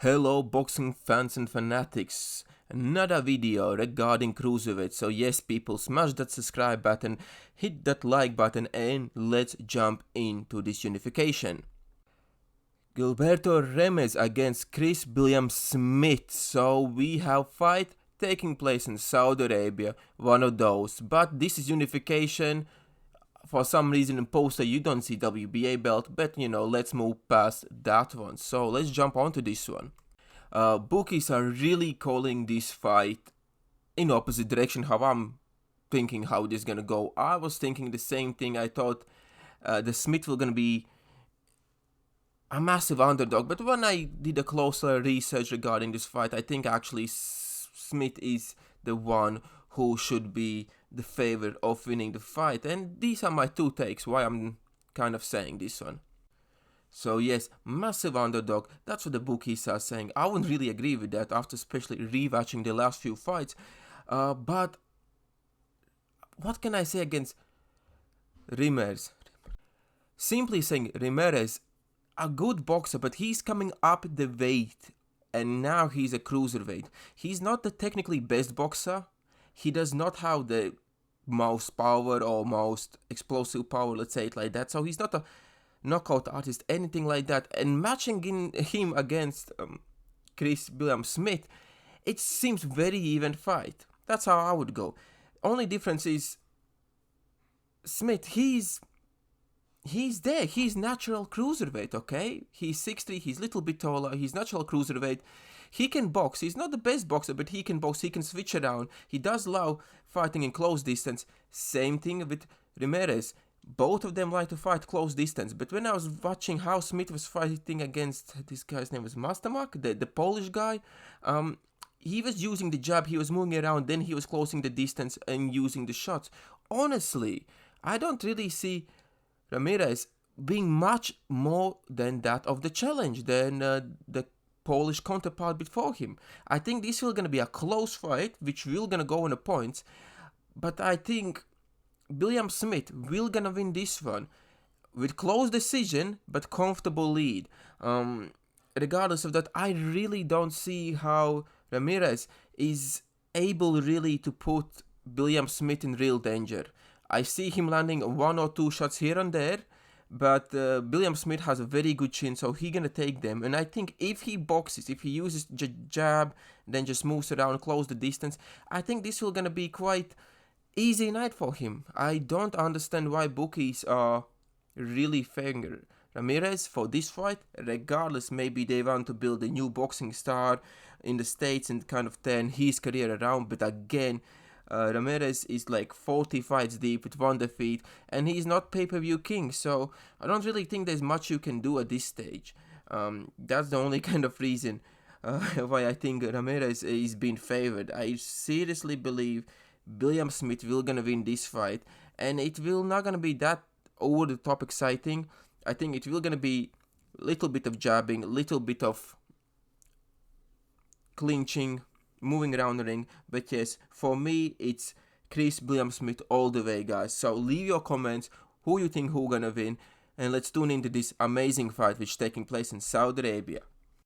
Hello boxing fans and fanatics, another video regarding cruiserweight. So yes people, smash that subscribe button, hit that like button and let's jump into this unification. Gilberto Ramirez against billam-smith. So we have fight taking place in Saudi Arabia, one of those, but this is unification. For some reason in poster you don't see WBA belt, but let's move past that one. So let's jump onto this one. Bookies are really calling this fight in opposite direction how I'm thinking how this is gonna go. I was thinking the same thing. I thought the Smith was gonna be a massive underdog, but when I did a closer research regarding this fight, I think actually Smith is the one who should be the favorite of winning the fight, and these are my two takes why I'm kind of saying this one. So yes, massive underdog, that's what the bookies are saying. I wouldn't really agree with that after especially rewatching the last few fights, but what can I say against Ramirez? Simply saying Ramirez, a good boxer, but he's coming up the weight and now he's a cruiserweight. He's not the technically best boxer. He does not have the most power or most explosive power, let's say it like that. So he's not a knockout artist, anything like that. And matching him against billam-smith, it seems very even fight. That's how I would go. Only difference is Smith, he's there. He's natural cruiserweight, okay? He's 6'3", he's a little bit taller, he's natural cruiserweight. He can box. He's not the best boxer, but he can box. He can switch around. He does love fighting in close distance. Same thing with Ramirez. Both of them like to fight close distance. But when I was watching how Smith was fighting against, this guy's name was Mastermark, the Polish guy, he was using the jab, he was moving around, then he was closing the distance and using the shots. Honestly, I don't really see Ramirez being much more than that of the challenge, than the Polish counterpart before him. I think this will gonna be a close fight, which will gonna go on the points, but I think billam-smith will gonna win this one with close decision but comfortable lead. Regardless of that, I really don't see how Ramirez is able really to put billam-smith in real danger. I see him landing one or two shots here and there, but billam-smith has a very good chin, so he's gonna take them. And I think if he boxes, if he uses jab, then just moves around, close the distance, I think this will gonna be quite easy night for him. I don't understand why bookies are really favoring Ramirez for this fight. Regardless, maybe they want to build a new boxing star in the States and kind of turn his career around, but again, Ramirez is like 40 fights deep with one defeat, and he's not pay-per-view king, so I don't really think there's much you can do at this stage. That's the only kind of reason why I think Ramirez is being favored. I seriously believe billam-smith will gonna win this fight, and it will not gonna be that over the top exciting. I think it will gonna be a little bit of jabbing, a little bit of clinching, moving around the ring, but yes, for me it's billam-smith all the way, guys. So leave your comments who you think who gonna win, and let's tune into this amazing fight which is taking place in Saudi Arabia.